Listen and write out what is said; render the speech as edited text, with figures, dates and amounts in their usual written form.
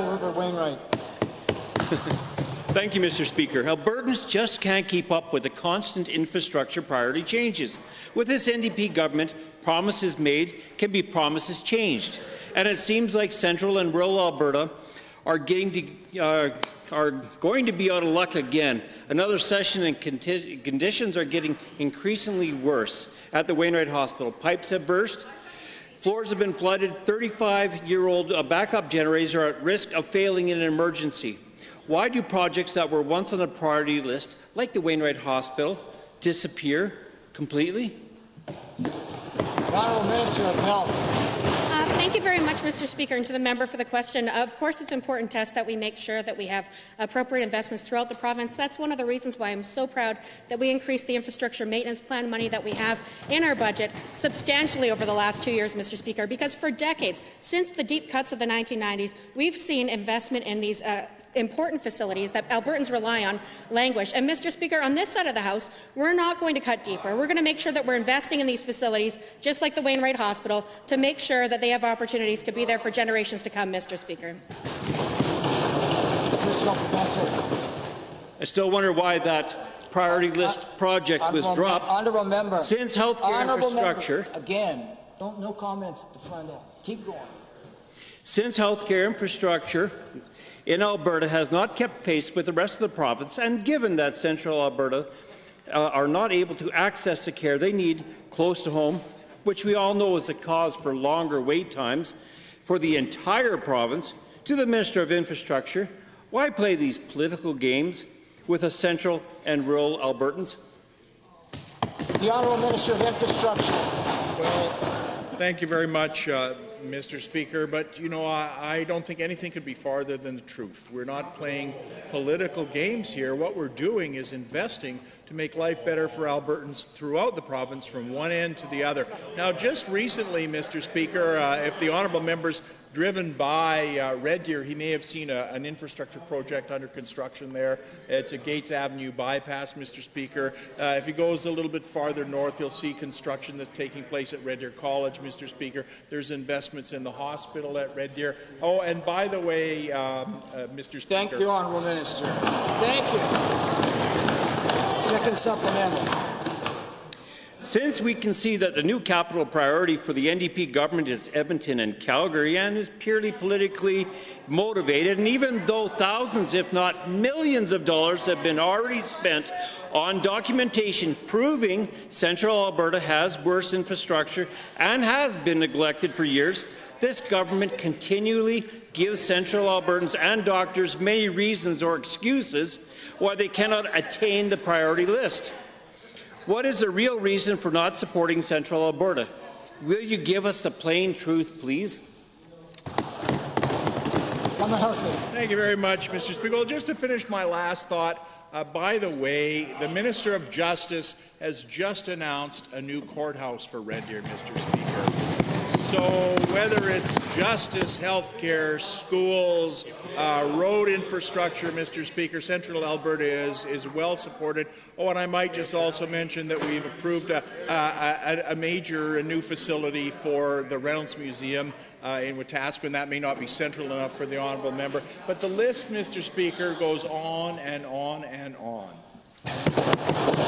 Leader Wainwright. Thank you, Mr. Speaker. Albertans just can't keep up with the constant infrastructure priority changes. With this NDP government, promises made can be promises changed. And it seems like central and rural Alberta are going to be out of luck again. Another session and conditions are getting increasingly worse. At the Wainwright Hospital, pipes have burst, floors have been flooded, 35-year-old backup generators are at risk of failing in an emergency. Why do projects that were once on the priority list, like the Wainwright Hospital, disappear completely? Honourable Minister of Health. Thank you very much, Mr. Speaker, and to the member for the question. Of course, it's important to us that we make sure that we have appropriate investments throughout the province. That's one of the reasons why I'm so proud that we increased the infrastructure maintenance plan money that we have in our budget substantially over the last 2 years, Mr. Speaker, because for decades, since the deep cuts of the 1990s, we've seen investment in these important facilities that Albertans rely on languish. And, Mr. Speaker, on this side of the House, we're not going to cut deeper. We're going to make sure that we're investing in these facilities, just like the Wainwright Hospital, to make sure that they have opportunities to be there for generations to come, Mr. Speaker. I still wonder why that priority list project was dropped. Honourable member. Since healthcare infrastructure. Member. Again, no comments at the front end. Keep going. Since healthcare infrastructure in Alberta has not kept pace with the rest of the province, and given that Central Alberta are not able to access the care they need close to home, which we all know is the cause for longer wait times for the entire province, to the Minister of Infrastructure, why play these political games with a central and rural Albertans? The Honourable Minister of Infrastructure. Well, thank you very much, Mr. Speaker, but you know, I don't think anything could be farther than the truth. We're not playing political games here. What we're doing is investing to make life better for Albertans throughout the province from one end to the other. Now, just recently, Mr. Speaker, if the honourable member's driven by Red Deer, he may have seen an infrastructure project under construction there. It's a Gates Avenue bypass, Mr. Speaker. If he goes a little bit farther north, he'll see construction that's taking place at Red Deer College, Mr. Speaker. There's investments in the hospital at Red Deer. Oh, and by the way, Mr. Speaker. Thank you, Honourable Minister. Thank you. Second supplemental. Since we can see that the new capital priority for the NDP government is Edmonton and Calgary and is purely politically motivated, and even though thousands, if not millions of dollars have been already spent on documentation proving Central Alberta has worse infrastructure and has been neglected for years, this government continually gives Central Albertans and doctors many reasons or excuses why they cannot attain the priority list. What is the real reason for not supporting Central Alberta? Will you give us the plain truth, please? Thank you very much, Mr. Speaker. Well, just to finish my last thought, by the way, the Minister of Justice has just announced a new courthouse for Red Deer, Mr. Speaker. So whether it's justice, healthcare, schools, road infrastructure, Mr. Speaker, Central Alberta is well supported. Oh, and I might just also mention that we've approved a major new facility for the Reynolds Museum in Wetaskiwin. That may not be central enough for the honourable member, but the list, Mr. Speaker, goes on and on and on.